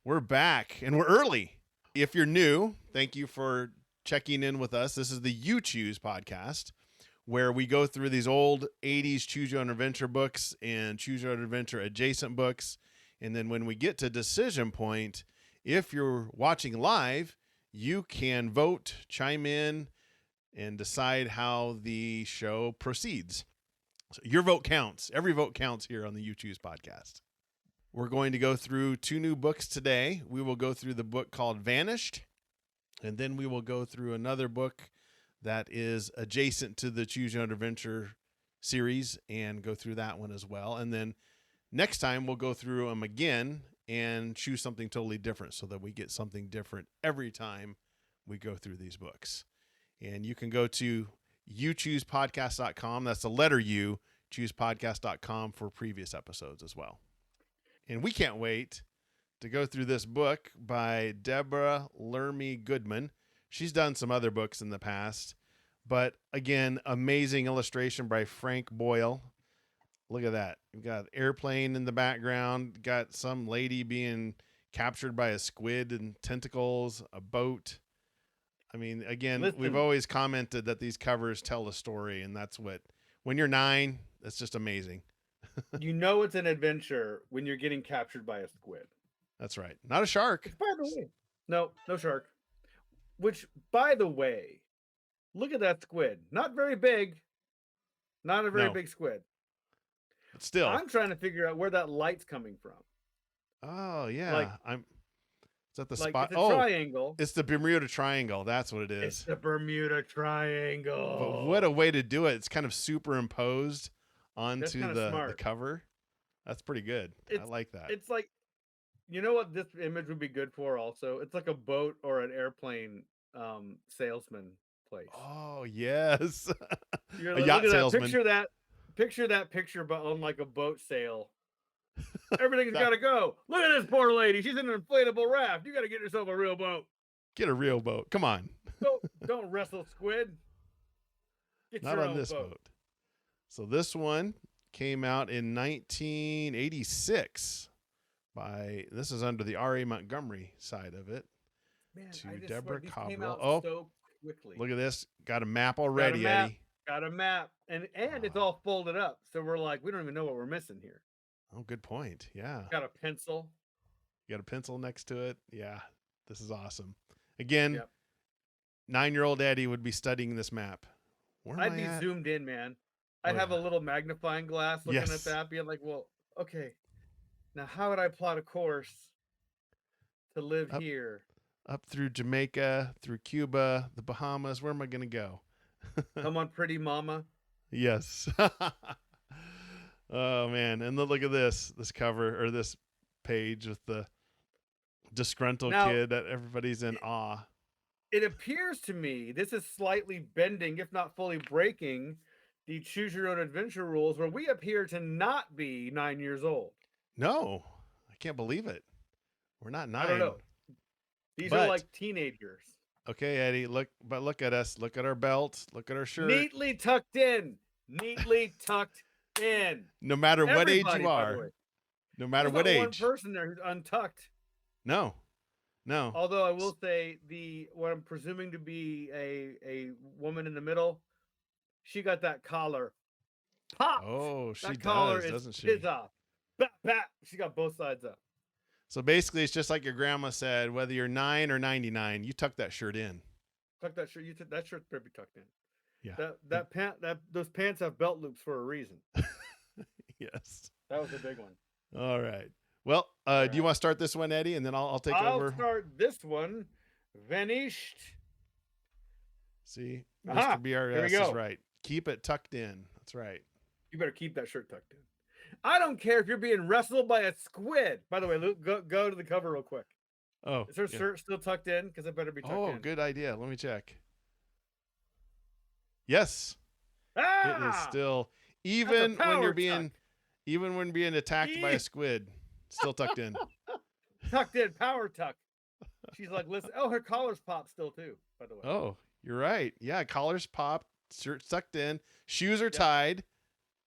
We're back and we're early. If you're new, thank you for checking in with us. This is the Uchoose podcast, where we go through these old 80s choose your own adventure books and choose your own adventure adjacent books. And then when we get to decision point, if you're watching live, you can vote, chime in, and decide how the show proceeds. So your vote counts. Every vote counts here on the Uchoose podcast. We're going to go through 2 new books today. We will go through the book called Vanished, and then we will go through another book that is adjacent to the Choose Your Own Adventure series and go through that one as well. And then next time we'll go through them again and choose something totally different so that we get something different every time we go through these books. And you can go to youchoosepodcast.com. That's the letter U, choosepodcast.com for previous episodes as well. And we can't wait to go through this book by Deborah Lermy Goodman. She's done some other books in the past, but again, amazing illustration by Frank Boyle. Look at that. You've got an airplane in the background, got some lady being captured by a squid and tentacles, a boat. I mean, again, we've always commented that these covers tell a story, and that's what, when you're 9, that's just amazing. You know it's an adventure when you're getting captured by a squid. That's right. Not a shark. By the way. No shark. Which, by the way, look at that squid. Not very big. Not a very big squid. But still. I'm trying to figure out where that light's coming from. Oh, yeah. Is that the spot? It's a triangle. It's the Bermuda Triangle. That's what it is. It's the Bermuda Triangle. But what a way to do it. It's kind of superimposed onto the cover. That's pretty good. I like that. It's like, you know what this image would be good for also? It's like a boat or an airplane salesman place. Oh, yes. You're a yacht salesman. Picture that picture, but on like a boat sail. Everything's got to go. Look at this poor lady. She's in an inflatable raft. You got to get yourself a real boat. Get a real boat. Come on. Don't wrestle squid. Get Not on this boat. So this one came out in 1986 this is under the R.A. Montgomery side of it. Man, to Deborah Cobble. So quickly. Look at this. Got a map already, Eddie. Got a map. And it's all folded up. So we're like, we don't even know what we're missing here. Oh, good point. Yeah. Got a pencil. You got a pencil next to it. Yeah. This is awesome. Again, 9-year-old Eddie would be studying this map. I'd be zoomed in, man. I'd have a little magnifying glass looking at that, being like, well, okay, now how would I plot a course to live here? Up through Jamaica, through Cuba, the Bahamas. Where am I going to go? Come on, pretty mama. Yes. Oh, man. And look at this cover or this page with the disgruntled kid that everybody's in awe. It appears to me this is slightly bending, if not fully breaking, the Choose Your Own Adventure rules, where we appear to not be 9 years old. No, I can't believe it. We're not 9. I don't know. These are like teenagers. Okay, Eddie, look at us. Look at our belts. Look at our shirt. Neatly tucked in. Neatly tucked in. No matter what age you are. No matter what age. There's not one person there who's untucked. No. Although I will say what I'm presuming to be a woman in the middle, she got that collar popped. Oh, she that collar doesn't she? Is off. Bap, bap. She got both sides up. So basically, it's just like your grandma said, whether you're 9 or 99, you tuck that shirt in. Tuck that shirt. That shirt's better be tucked in. Yeah. Those pants have belt loops for a reason. Yes. That was a big one. All right. Well, do you want to start this one, Eddie, and then I'll take over? I'll start this one. Vanished. See, Mr. BRS is right. Keep it tucked in. That's right. You better keep that shirt tucked in. I don't care if you're being wrestled by a squid. By the way, Luke, go to the cover real quick. Oh, is her shirt still tucked in? Because it better be tucked in. Oh, good idea. Let me check. Yes, it is still even when being attacked by a squid, still tucked in. Tucked in, power tuck. She's like, listen. Oh, her collar's popped still too. By the way. Oh, you're right. Yeah, collar's popped, shirt tucked in, shoes are tied,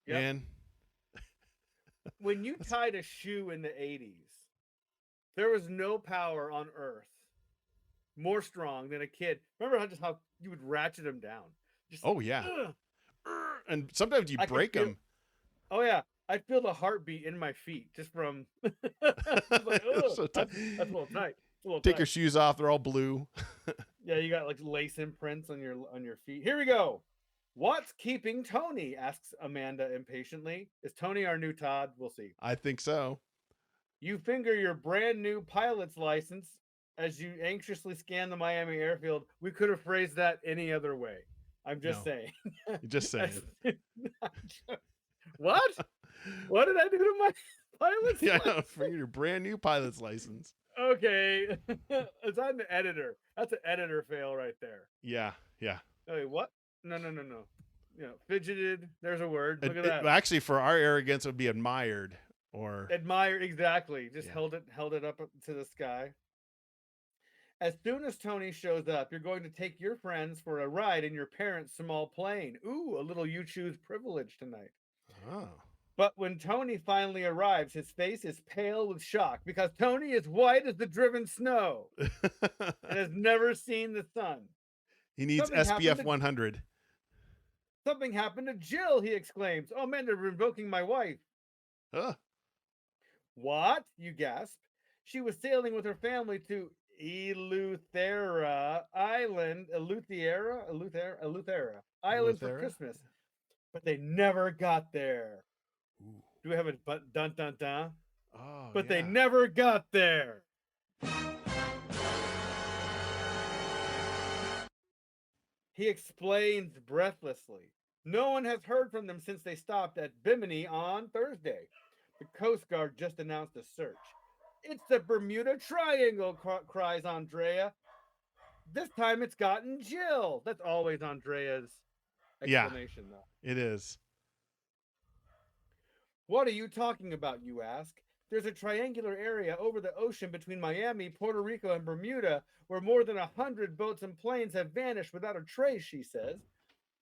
and when you tied a shoe in the 80s, There was no power on Earth more strong than a kid. Remember how you would ratchet him down? Just Oh yeah. ugh. And sometimes you I could break feel. them. Oh yeah, I feel the heartbeat in my feet just from. Just like, oh, So that's a little tight. It's a little take your tight. shoes off. They're all blue. Yeah, you got like lace imprints on your feet. Here we go. What's keeping Tony? Asks Amanda impatiently. Is Tony our new Todd? We'll see. I think so. You finger your brand new pilot's license as you anxiously scan the Miami airfield. We could have phrased that any other way. I'm just No, saying. you just say it. What? What did I do to my pilot's Yeah, license? for your brand new pilot's license. Okay. It's on the editor. That's an editor fail right there. Yeah, yeah. Wait, what? No. You know, fidgeted. There's a word. Look at that. Actually, for our arrogance, it would be admired or Admire, exactly. Just yeah. held it up to the sky. As soon as Tony shows up, you're going to take your friends for a ride in your parents' small plane. Ooh, a little Uchoose privilege tonight. Oh. But when Tony finally arrives, his face is pale with shock because Tony is white as the driven snow and has never seen the sun. He needs SPF 100. Something happened to Jill, he exclaims. Oh man, they're revoking my wife. Huh. What? You gasp. She was sailing with her family to Eleuthera Island, Eleuthera Island for Christmas, but they never got there. Ooh. Do we have a dun dun dun? Oh, but they never got there. He explains breathlessly. No one has heard from them since they stopped at Bimini on Thursday. The Coast Guard just announced a search. It's the Bermuda Triangle, cries Andrea. This time it's gotten Jill. That's always Andrea's explanation, though. It is. What are you talking about, you ask? There's a triangular area over the ocean between Miami, Puerto Rico, and Bermuda where more than 100 boats and planes have vanished without a trace, she says.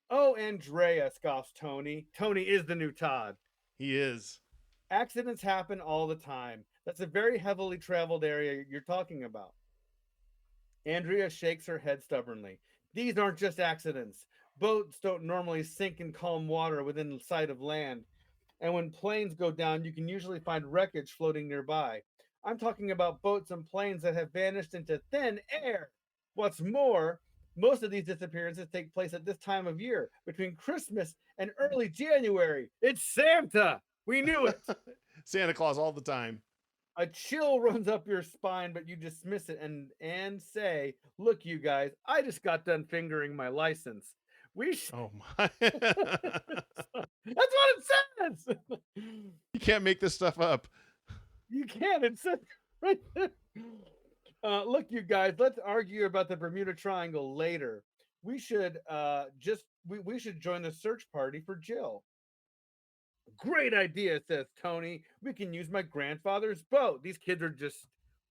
Oh, Andrea, scoffs Tony. Tony is the new Todd. He is. Accidents happen all the time. That's a very heavily traveled area you're talking about. Andrea shakes her head stubbornly. These aren't just accidents. Boats don't normally sink in calm water within sight of land. And when planes go down, you can usually find wreckage floating nearby. I'm talking about boats and planes that have vanished into thin air. What's more, most of these disappearances take place at this time of year, between Christmas and early January. It's Santa! We knew it! Santa Claus all the time. A chill runs up your spine, but you dismiss it and say, look, you guys, I just got done fingering my license. Oh my. That's what it says. You can't make this stuff up. You can't. It says right there. Look, you guys, let's argue about the Bermuda Triangle later. We should we should join the search party for Jill. Great idea, says Tony. We can use my grandfather's boat. These kids are just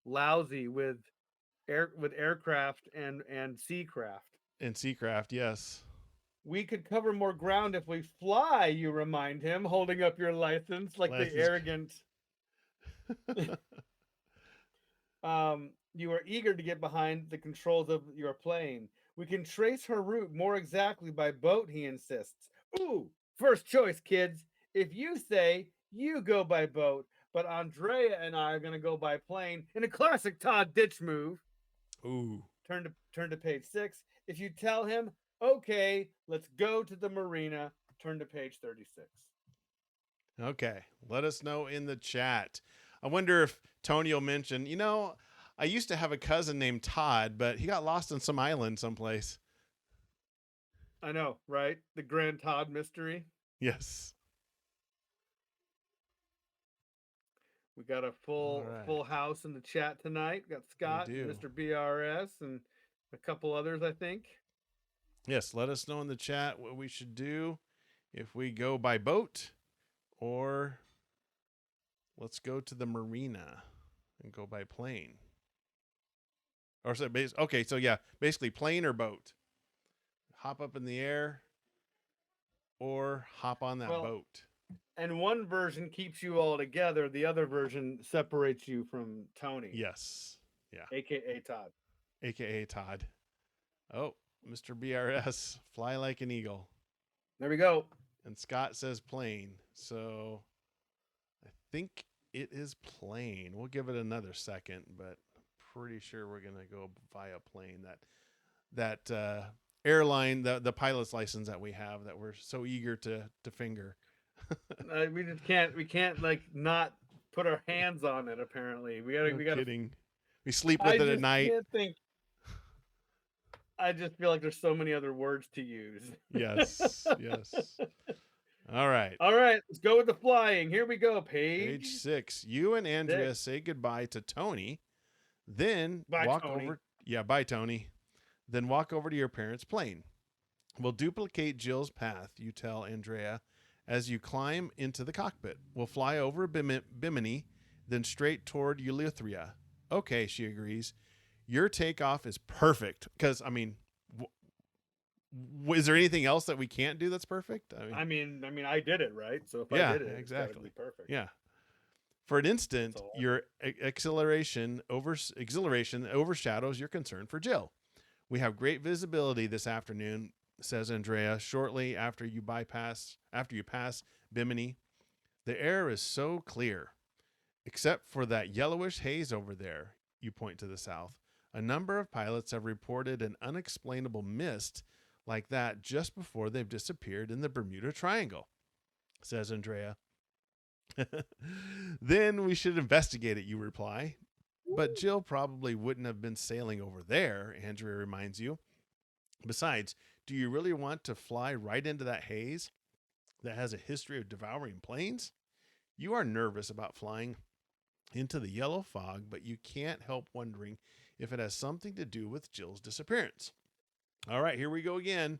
lousy with aircraft and seacraft. And seacraft, yes. We could cover more ground if we fly, you remind him, holding up your license like the arrogant. You are eager to get behind the controls of your plane. We can trace her route more exactly by boat, he insists. Ooh, first choice, kids. If you say you go by boat, but Andrea and I are going to go by plane in a classic Todd ditch move. Ooh. Turn to page 6. If you tell him, okay, let's go to the marina, turn to page 36. Okay. Let us know in the chat. I wonder if Tony will mention, I used to have a cousin named Todd, but he got lost on some island someplace. I know, right? The Grand Todd mystery. Yes. We got a full house in the chat tonight. We got Scott, and Mr. BRS, and a couple others, I think. Yes, let us know in the chat what we should do if we go by boat, or let's go to the marina and go by plane. Or so okay, so yeah, basically plane or boat. Hop up in the air or hop on that boat. And one version keeps you all together. The other version separates you from Tony, Yes. Yeah. aka Todd. AKA Todd. Oh, Mr. BRS, fly like an eagle. There we go. And Scott says plane. So I think it is plane. We'll give it another second, but pretty sure we're gonna go via plane. That airline, the pilot's license that we have that we're so eager to finger. We just can't. We can't like not put our hands on it. Apparently, we gotta. No We gotta. kidding. We sleep I with it at just night. can't think. I just feel like there's so many other words to use. Yes. Yes. All right. All right, let's go with the flying. Here we go. Page 6. You and Andrea say goodbye to Tony. Then Bye, walk Tony. over. Yeah, bye, Tony. Then walk over to your parents' plane. We'll duplicate Jill's path, you tell Andrea, as you climb into the cockpit. We'll fly over Bimini, then straight toward Eleutheria. Okay, she agrees. Your takeoff is perfect. Because, I mean, is there anything else that we can't do that's perfect? I mean, I did it right. So if yeah, I did it, exactly. it's gotta be perfect. Yeah. For an instant, your exhilaration overshadows your concern for Jill. We have great visibility this afternoon, says Andrea, shortly after you pass Bimini. The air is so clear, except for that yellowish haze over there. You point to the south. A number of pilots have reported an unexplainable mist like that just before they've disappeared in the Bermuda Triangle, says Andrea. Then we should investigate it, you reply. But Jill probably wouldn't have been sailing over there, Andrea reminds you. Besides, do you really want to fly right into that haze that has a history of devouring planes? You are nervous about flying into the yellow fog, but you can't help wondering if it has something to do with Jill's disappearance. All right, here we go again.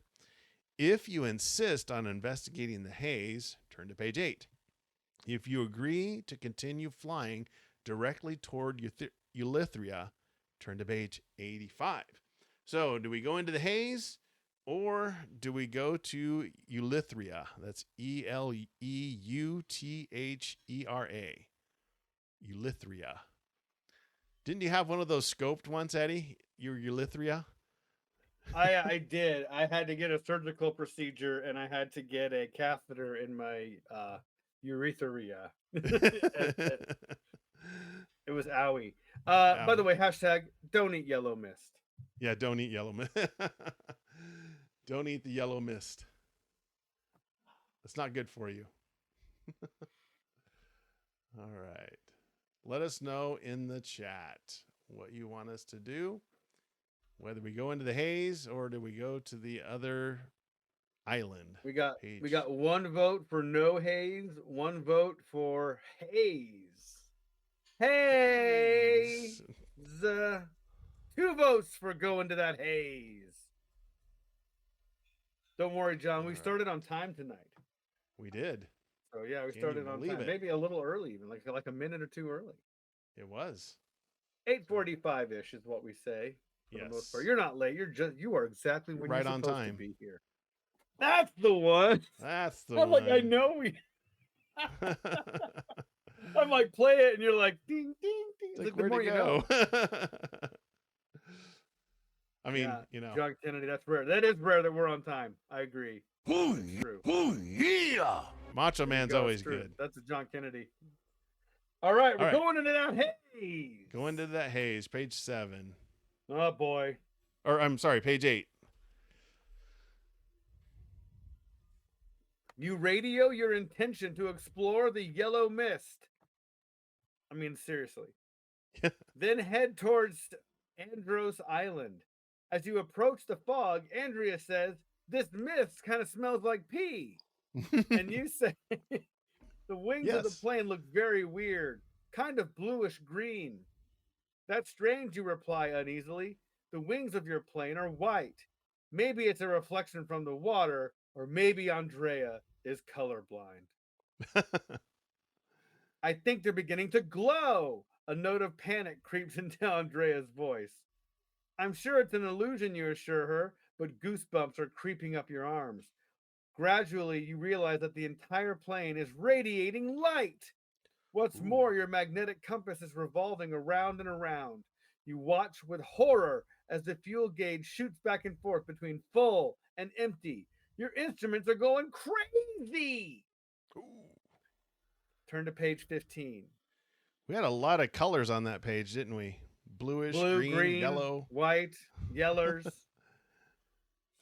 If you insist on investigating the haze, turn to page 8. If you agree to continue flying directly toward Eleutheria, turn to page 85. So, do we go into the haze or do we go to Eleutheria? That's Eleuthera. Eleutheria. Didn't you have one of those scoped once, Eddie? Your Eleutheria? I did. I had to get a surgical procedure and I had to get a catheter in my urethra. It was owie. By the way, hashtag don't eat yellow mist. Yeah, don't eat yellow mist. Don't eat the yellow mist. It's not good for you. All right. Let us know in the chat what you want us to do. Whether we go into the haze or do we go to the other island. We got one vote for no haze, one vote for haze. Hey, the 2 votes for going to that haze. Don't worry, John. We started on time tonight. We did. So yeah, we started on time. Maybe a little early, even like a minute or 2 early. It was 8:45-ish is what we say. For yes. the most part. You're not late. You are exactly when right you're on supposed time to be here. That's the one. That's the I'm one. like, I know we. I'm like, play it, and you're like, ding, ding, ding. Like, the more you know. I mean, you know, John Kennedy. That's rare. That is rare that we're on time. I agree. True. Yeah. Macho Man's always good. That's a John Kennedy. All right, we're going into that haze. Go into that haze. Page 7. Oh boy. Or I'm sorry, page 8. You radio your intention to explore the yellow mist. I mean, seriously. Then head towards Andros Island. As you approach the fog, Andrea says, "This mist kind of smells like pee." And you say, "The wings of the plane look very weird, kind of bluish green." "That's strange," you reply uneasily. "The wings of your plane are white. Maybe it's a reflection from the water, or maybe Andrea is colorblind." "I think they're beginning to glow." A note of panic creeps into Andrea's voice. "I'm sure it's an illusion," you assure her, but goosebumps are creeping up your arms. Gradually, you realize that the entire plane is radiating light. What's Ooh. more, your magnetic compass is revolving around and around. You watch with horror as the fuel gauge shoots back and forth between full and empty. Your instruments are going crazy. Ooh. Turn to page 15. We had a lot of colors on that page, didn't we? Bluish, Blue, green, green, yellow. white, yellers.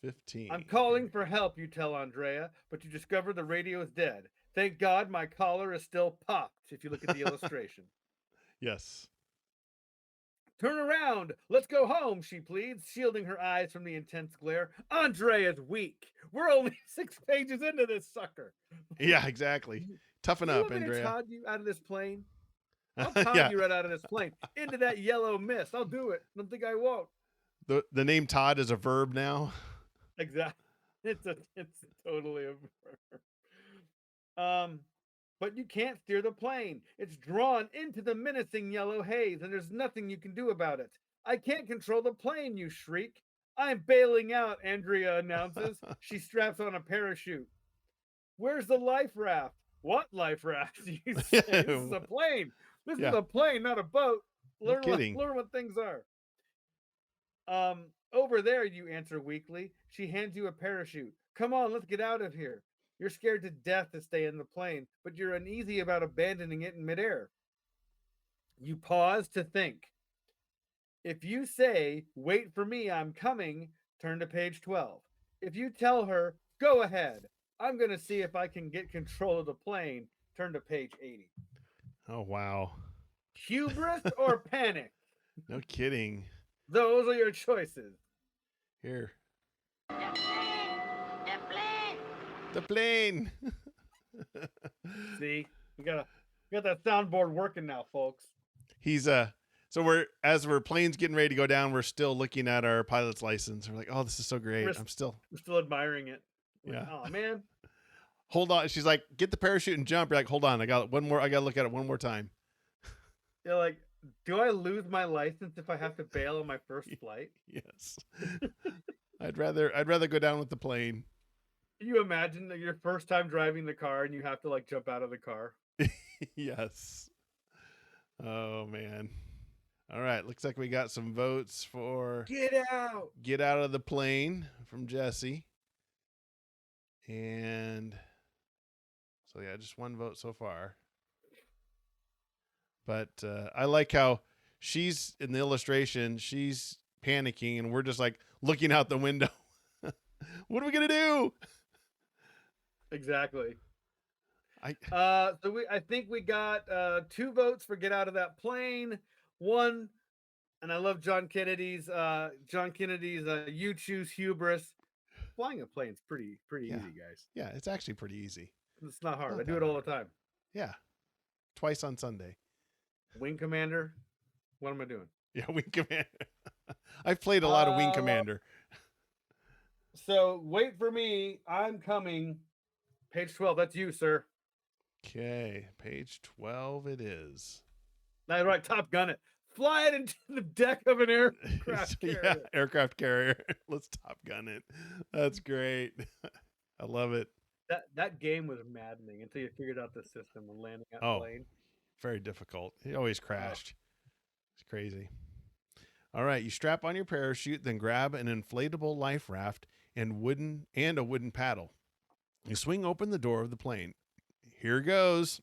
15. I'm calling for help, you tell Andrea, but you discover the radio is dead. Thank God my collar is still popped, if you look at the illustration. Yes. Turn around. Let's go home, she pleads, shielding her eyes from the intense glare. Andrea's weak. We're only 6 pages into this sucker. Yeah, exactly. Toughen You up, want me to Andrea. Todd you out of this plane? I'll Todd Yeah. you right out of this plane. Into that yellow mist. I'll do it. Don't think I won't. The name Todd is a verb now. Exactly. It's totally a verb. But you can't steer the plane. It's drawn into the menacing yellow haze, and there's nothing you can do about it. I can't control the plane, you shriek. I'm bailing out, Andrea announces. She straps on a parachute. Where's the life raft? What life raft? You say this is a plane. This Yeah. is a plane, not a boat. No kidding. Learn what things are. Over there, you answer weakly. She hands you a parachute. Come on, let's get out of here. You're scared to death to stay in the plane, but you're uneasy about abandoning it in midair. You pause to think. If you say, wait for me, I'm coming, turn to page 12. If you tell her, go ahead, I'm going to see if I can get control of the plane, turn to page 80. Oh, wow. Hubris or panic? No kidding. Those are your choices. Here. The plane. The plane. See, we got that soundboard working now, folks. He's so we're planes getting ready to go down, we're still looking at our pilot's license. We're like, oh, this is so great. We're still admiring it. Yeah. Oh man. Hold on. She's like, get the parachute and jump. You're like, hold on, I got to look at it one more time. You're like, do I lose my license if I have to bail on my first flight? Yes. I'd rather go down with the plane. You imagine that your first time driving the car and you have to like jump out of the car. Yes. Oh man. All right. Looks like we got some votes for Get out of the plane from Jesse. And so yeah, just one vote so far. But I like how she's in the illustration, she's panicking and we're just like looking out the window. What are we going to do? Exactly. I think we got 2 votes for get out of that plane. 1, and I love John Kennedy's Uchoose hubris. Flying a plane's pretty easy, guys. Yeah, it's actually pretty easy. It's not hard. Not I do that it all hard. the time. Yeah. Twice on Sunday. Wing Commander. What am I doing? Yeah, Wing Commander. I've played a lot of Wing Commander. So wait for me. I'm coming. Page 12. That's you, sir. Okay, page 12 it is. That's right. Top Gun it. Fly it into the deck of an aircraft carrier. Yeah, aircraft carrier. Let's Top Gun it. That's great. I love it. That game was maddening until you figured out the system and landing that plane. Very difficult. He always crashed. It's crazy. All right, you strap on your parachute, then grab an inflatable life raft and a wooden paddle. You swing open the door of the plane. Here goes,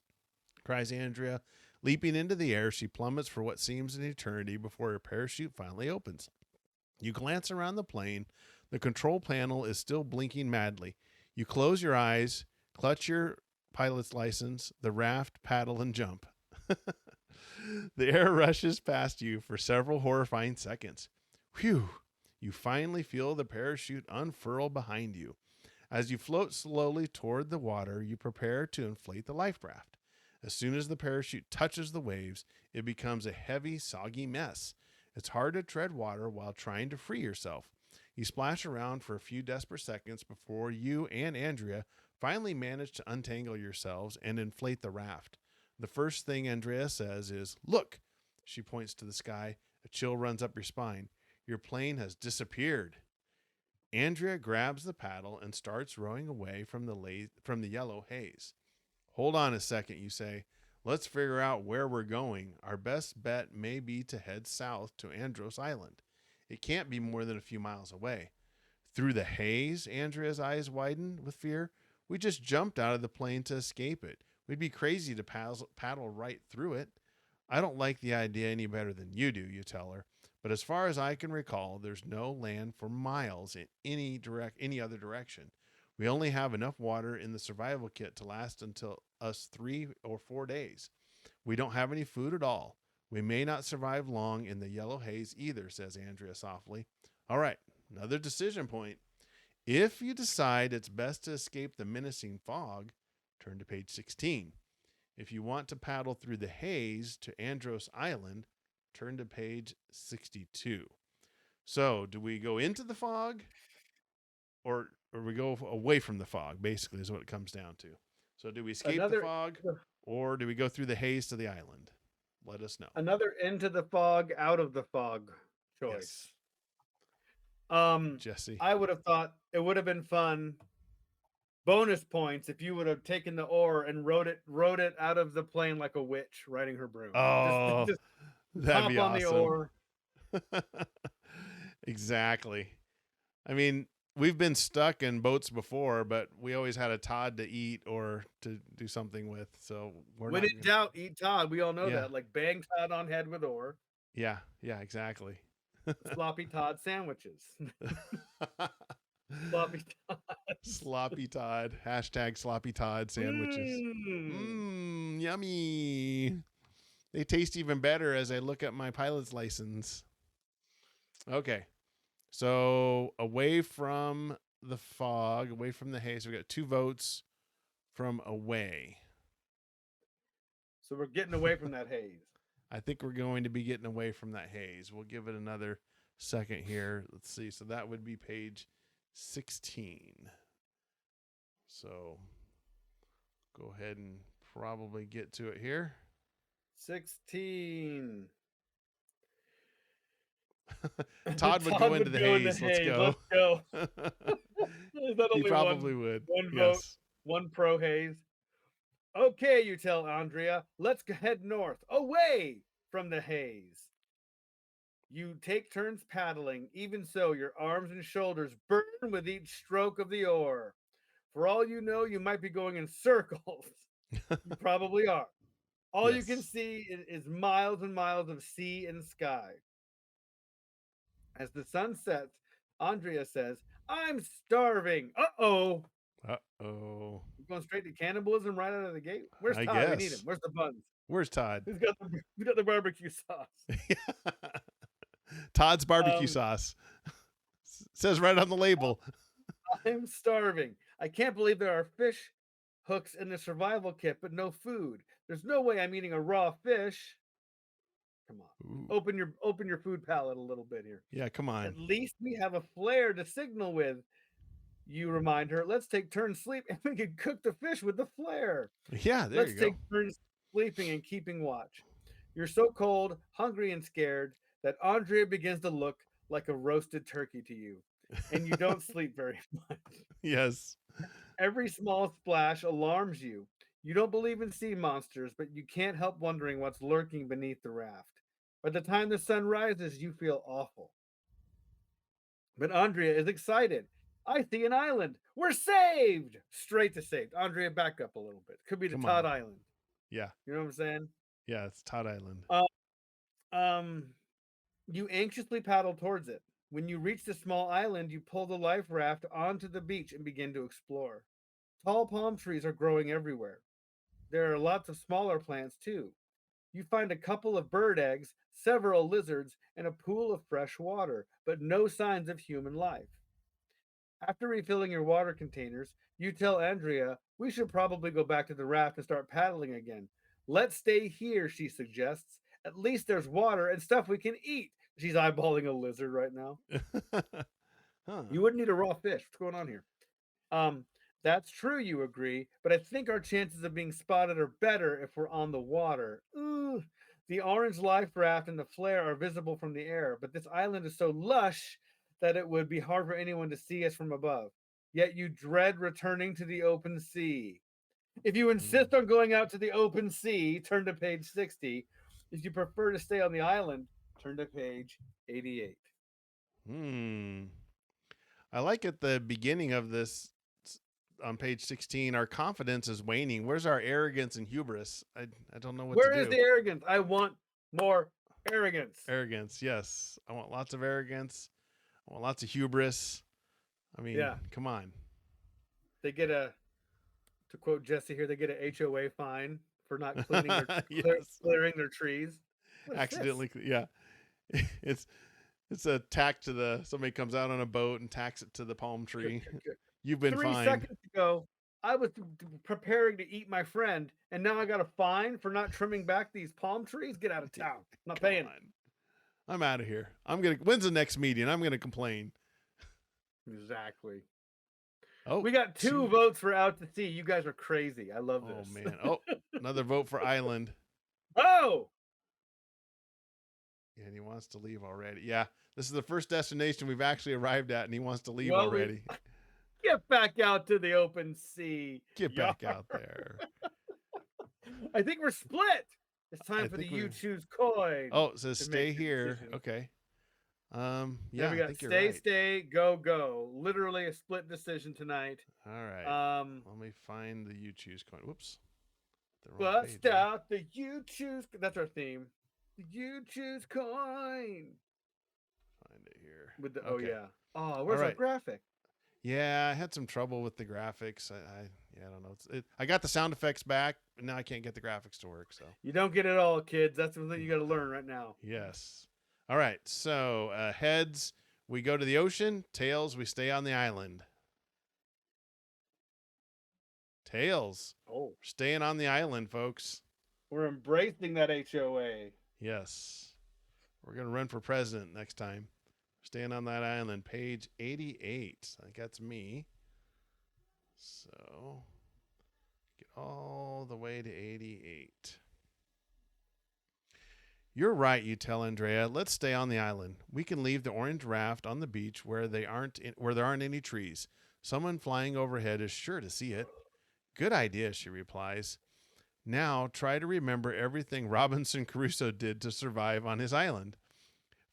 cries Andrea. Leaping into the air, she plummets for what seems an eternity before her parachute finally opens. You glance around the plane. The control panel is still blinking madly. You close your eyes, clutch your pilot's license, the raft, paddle, and jump. The air rushes past you for several horrifying seconds. Whew! You finally feel the parachute unfurl behind you. As you float slowly toward the water, you prepare to inflate the life raft. As soon as the parachute touches the waves, it becomes a heavy, soggy mess. It's hard to tread water while trying to free yourself. You splash around for a few desperate seconds before you and Andrea finally manage to untangle yourselves and inflate the raft. The first thing Andrea says is, "Look!" She points to the sky. A chill runs up your spine. Your plane has disappeared. Andrea grabs the paddle and starts rowing away from the yellow haze. Hold on a second, you say. Let's figure out where we're going. Our best bet may be to head south to Andros Island. It can't be more than a few miles away. Through the haze? Andrea's eyes widen with fear. We just jumped out of the plane to escape it. We'd be crazy to paddle right through it. I don't like the idea any better than you do, you tell her. But as far as I can recall, there's no land for miles in any other direction. We only have enough water in the survival kit to last until us 3 or 4 days. We don't have any food at all. We may not survive long in the yellow haze either, says Andrea softly. All right, another decision point. If you decide it's best to escape the menacing fog, turn to page 16. If you want to paddle through the haze to Andros Island, turn to page 62. So, do we go into the fog or we go away from the fog, basically, is what it comes down to. So, do we escape the fog or do we go through the haze to the island? Let us know. Another into the fog, out of the fog choice. Yes. Jesse. I would have thought it would have been fun. Bonus points if you would have taken the oar and rode it out of the plane like a witch riding her broom. Oh, just that'd be on awesome. The oar. Exactly. I mean, we've been stuck in boats before, but we always had a Todd to eat or to do something with. So when in doubt, eat Todd. We all know that. Like bang Todd on head with oar. Yeah, exactly. Sloppy Todd sandwiches. Sloppy Todd. Sloppy Todd. Hashtag Sloppy Todd sandwiches. Yummy. They taste even better as I look at my pilot's license. Okay. So away from the fog, away from the haze. We got 2 votes from away. So we're getting away from that haze. I think we're going to be getting away from that haze. We'll give it another second here. Let's see. So that would be page 16. So go ahead and probably get to it here. 16. Todd would go into the haze. Let's go. He probably would. One vote, one pro haze. Okay, you tell Andrea. Let's head north, away from the haze. You take turns paddling. Even so, your arms and shoulders burn with each stroke of the oar. For all you know, you might be going in circles. You probably are. All you can see is miles and miles of sea and sky. As the sun sets, Andrea says, I'm starving. Uh-oh. Uh-oh. We're going straight to cannibalism right out of the gate. Where's Todd? Guess. We need him. Where's the buns? Where's Todd? We got the barbecue sauce. Todd's barbecue sauce. Says right on the label. I'm starving. I can't believe there are fish hooks in the survival kit, but no food. There's no way I'm eating a raw fish. Come on. Ooh. Open your food palette a little bit here. Yeah, come on. At least we have a flare to signal with. You remind her, let's take turns sleep and we can cook the fish with the flare. Yeah, there you go. Let's take turns sleeping and keeping watch. You're so cold, hungry, and scared that Andrea begins to look like a roasted turkey to you, and you don't sleep very much. Yes. Every small splash alarms you. You don't believe in sea monsters, but you can't help wondering what's lurking beneath the raft. By the time the sun rises, you feel awful. But Andrea is excited. I see an island. We're saved. Straight to saved. Andrea, back up a little bit. Could be the Todd Island. Yeah. You know what I'm saying? Yeah, it's Todd Island. You anxiously paddle towards it. When you reach the small island, you pull the life raft onto the beach and begin to explore. Tall palm trees are growing everywhere. There are lots of smaller plants too. You find a couple of bird eggs, several lizards, and a pool of fresh water, but no signs of human life. After refilling your water containers, you tell Andrea, we should probably go back to the raft and start paddling again. Let's stay here, she suggests. At least there's water and stuff we can eat. She's eyeballing a lizard right now. You wouldn't eat a raw fish. What's going on here? That's true, you agree, but I think our chances of being spotted are better if we're on the water. Ooh, the orange life raft and the flare are visible from the air, but this island is so lush that it would be hard for anyone to see us from above. Yet you dread returning to the open sea. If you Mm. insist on going out to the open sea, turn to page 60. If you prefer to stay on the island, turn to page 88. Hmm. I like at the beginning of this on page 16, our confidence is waning. Where's our arrogance and hubris? I don't know what to Where is do. the arrogance? I want more arrogance. Arrogance, yes. I want lots of arrogance. I want lots of hubris. I mean, Yeah. come on. They get to quote Jesse here, they get a HOA fine for not cleaning their Yes. clearing their trees. What is Accidentally, this? yeah. It's a tack to the somebody comes out on a boat and tacks it to the palm tree. You've been 3 fined. seconds ago, I was preparing to eat my friend, and now I got a fine for not trimming back these palm trees. Get out of town. I'm not Come paying. on. I'm out of here. When's the next meeting? I'm gonna complain. Exactly. Oh, We got two votes for out to sea. You guys are crazy. I love this. Oh man. Oh, another vote for island. Oh, Yeah, and he wants to leave already. Yeah, this is the first destination we've actually arrived at, and he wants to leave Well, already. get back out to the open sea. Get back out there. I think we're split. It's time I for the think you we're- choose coin. Oh, it says to stay make your here. decision. Okay. Yeah, Yeah, we I got think you're stay, right. stay, go, go. Literally a split decision tonight. All right. Um, Let me find the you choose coin. Whoops. The wrong bust page, out the you choose. That's our theme. The you choose coin. Find it here. With the Okay. oh yeah. Oh, where's All our right. graphic? Yeah, I had some trouble with the graphics. I don't know. I got the sound effects back, but now I can't get the graphics to work. So You don't get it all, kids. That's the thing you got to learn right now. yes. All right. So heads, we go to the ocean. Tails, we stay on the island. Tails, Oh, we're staying on the island, folks. we're embracing that HOA. Yes. We're gonna run for president next time. Staying on that island. Page 88. I think that's me. So get all the way to 88. You're right, you tell Andrea. Let's stay on the island. We can leave the orange raft on the beach where there aren't any trees. Someone flying overhead is sure to see it. Good idea, she replies. Now try to remember everything Robinson Crusoe did to survive on his island.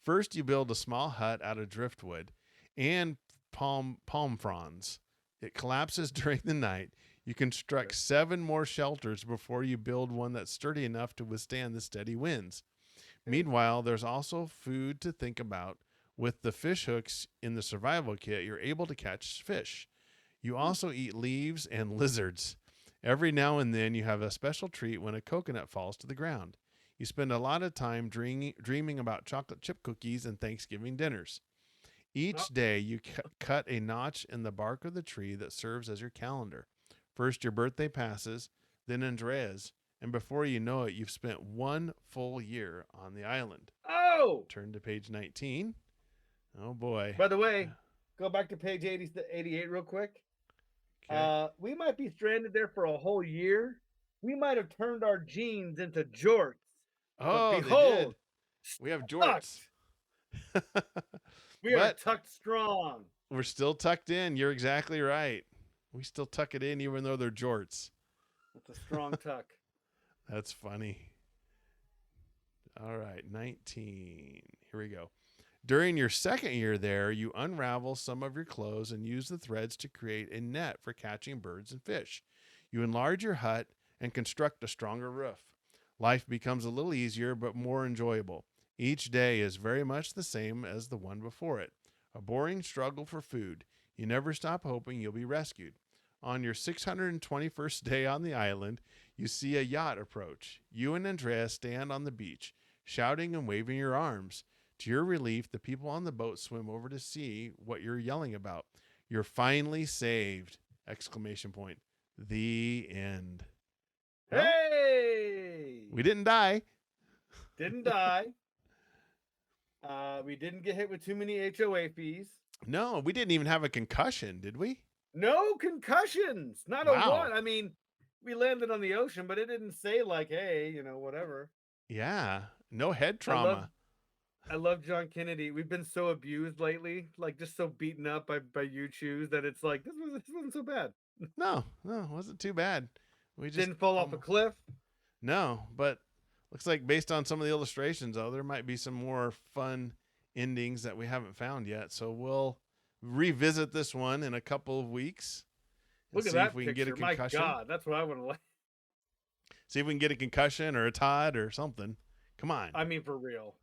First, you build a small hut out of driftwood and palm fronds. It collapses during the night. You construct 7 more shelters before you build one that's sturdy enough to withstand the steady winds. Meanwhile, there's also food to think about. With the fish hooks in the survival kit, you're able to catch fish. You also eat leaves and lizards. Every now and then, you have a special treat when a coconut falls to the ground. You spend a lot of time dreaming about chocolate chip cookies and Thanksgiving dinners. Each day, you cut a notch in the bark of the tree that serves as your calendar. First, your birthday passes, then Andrea's, and before you know it, you've spent 1 full year on the island. Oh! Turn to page 19. Oh, boy. By the way, go back to page 80, 88 real quick. Okay. We might be stranded there for a whole year. We might have turned our jeans into jorts. Oh, but behold, they did. We have jorts. We are But tucked strong. we're still tucked in. You're exactly right. We still tuck it in even though they're jorts. It's a strong tuck. That's funny. All right, 19. Here we go. During your second year there, you unravel some of your clothes and use the threads to create a net for catching birds and fish. You enlarge your hut and construct a stronger roof. Life becomes a little easier but more enjoyable. Each day is very much the same as the one before it. A boring struggle for food. You never stop hoping you'll be rescued. On your 621st day on the island, you see a yacht approach. You and Andrea stand on the beach, shouting and waving your arms. To your relief, the people on the boat swim over to see what you're yelling about. You're finally saved! Exclamation point. The end. Well, Hey! we didn't die. Didn't die. We didn't get hit with too many HOA fees. No, we didn't even have a concussion, did we? No concussions. Not a Wow. one. I mean, we landed on the ocean, but it didn't say like, hey, whatever. Yeah. No head trauma. I love John Kennedy. We've been so abused lately, like just so beaten up by Uchoose that it's like this wasn't so bad. No, no, it wasn't too bad. We just Didn't fall off a cliff. no, but looks like based on some of the illustrations, though, there might be some more fun endings that we haven't found yet. So we'll revisit this one in a couple of weeks and Look at see if that we can get a picture. My concussion. God, that's what I want to like. See if we can get a concussion or a Todd or something. Come on. I mean, for real.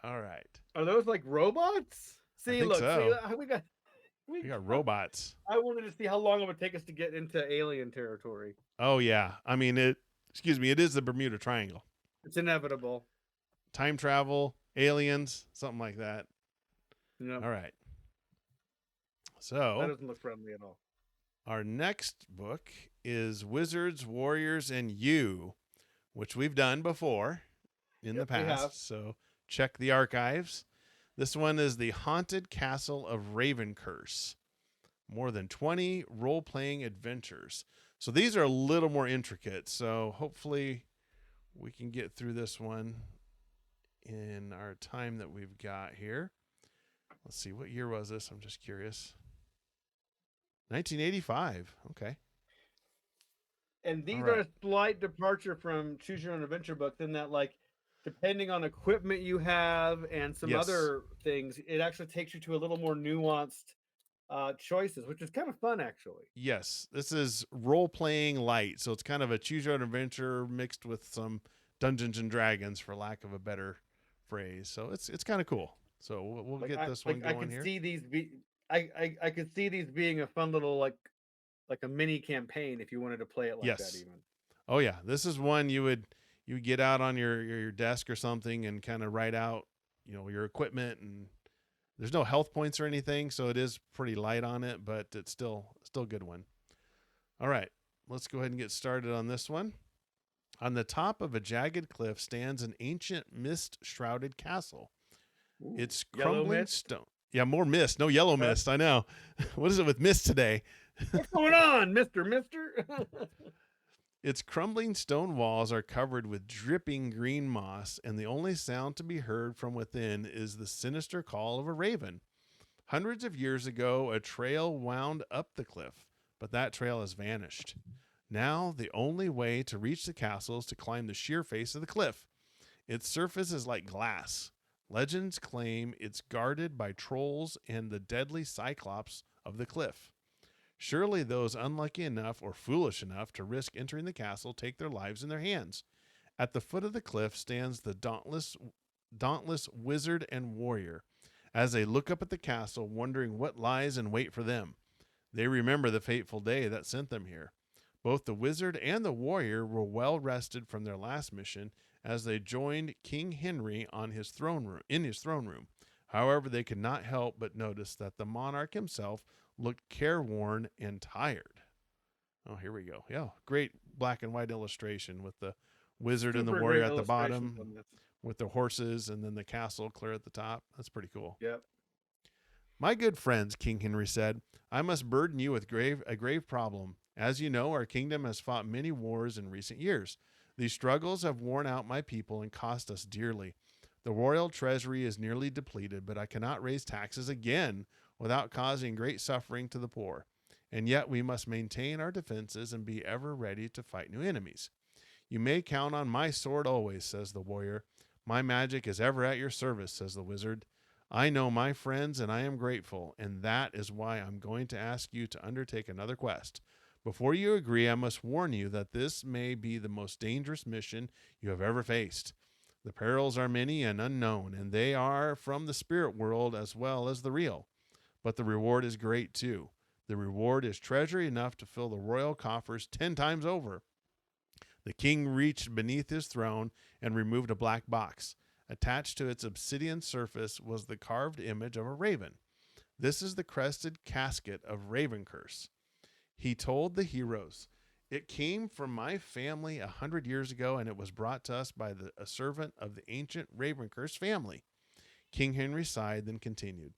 All right. Are those like robots? I See, think look, see, so. we got We got robots. I wanted to see how long it would take us to get into alien territory. Oh yeah. I mean it it is the Bermuda Triangle. It's inevitable. Time travel, aliens, something like that. Yep. All right. That So doesn't look friendly at all. our next book is Wizards, Warriors, and You, which we've done before in the Yep, we have. past. So check the archives. This one is The Haunted Castle of Ravencurse. More than 20 role-playing adventures. So these are a little more intricate. So hopefully we can get through this one in our time that we've got here. Let's see, what year was this? I'm just curious. 1985. Okay. And these All are right. a slight departure from Choose Your Own Adventure book, in that, like, depending on equipment you have and some Yes. other things, it actually takes you to a little more nuanced choices, which is kind of fun, actually. Yes, this is role-playing light. So it's kind of a choose your own adventure mixed with some Dungeons and Dragons, for lack of a better phrase. So it's kind of cool. So we'll Like get I this one like I going could here. see these be I could see these being a fun little like a mini campaign if you wanted to play it like that Yes. even. Oh yeah, this is one you would get out on your desk or something and kind of write out, your equipment, and there's no health points or anything, so it is pretty light on it, but it's still a good one. All right, let's go ahead and get started on this one. On the top of a jagged cliff stands an ancient mist-shrouded castle. Ooh, It's yellow crumbling mist. stone. Yeah, more mist. No yellow mist. I know. What is it with mist today? What's going on, Mister? Its crumbling stone walls are covered with dripping green moss, and the only sound to be heard from within is the sinister call of a raven. Hundreds of years ago, a trail wound up the cliff, but that trail has vanished. Now, the only way to reach the castle is to climb the sheer face of the cliff. Its surface is like glass. Legends claim it's guarded by trolls and the deadly cyclops of the cliff. Surely those unlucky enough or foolish enough to risk entering the castle take their lives in their hands. At the foot of the cliff stands the dauntless wizard and warrior. As they look up at the castle, wondering what lies in wait for them, they remember the fateful day that sent them here. Both the wizard and the warrior were well rested from their last mission as they joined King Henry in his throne room. However, they could not help but notice that the monarch himself looked careworn and tired. Oh, here we go. Yeah, great black and white illustration with the wizard and the Super warrior great at the illustrations bottom on this. with the horses, and then the castle clear at the top. That's pretty cool. Yep. My good friends, King Henry said, I must burden you with a grave problem. As you know, our kingdom has fought many wars in recent years. These struggles have worn out my people and cost us dearly. The royal treasury is nearly depleted, but I cannot raise taxes again without causing great suffering to the poor. And yet we must maintain our defenses and be ever ready to fight new enemies. You may count on my sword always, says the warrior. My magic is ever at your service, says the wizard. I know my friends and I am grateful, and that is why I'm going to ask you to undertake another quest. Before you agree, I must warn you that this may be the most dangerous mission you have ever faced. The perils are many and unknown, and they are from the spirit world as well as the real. But the reward is great too. The reward is treasure enough to fill the royal coffers 10 times over. The king reached beneath his throne and removed a black box. Attached to its obsidian surface was the carved image of a raven. This is the crested casket of Ravencurse. He told the heroes, it came from my family 100 years ago, and it was brought to us by a servant of the ancient Ravencurse family. King Henry sighed, then continued.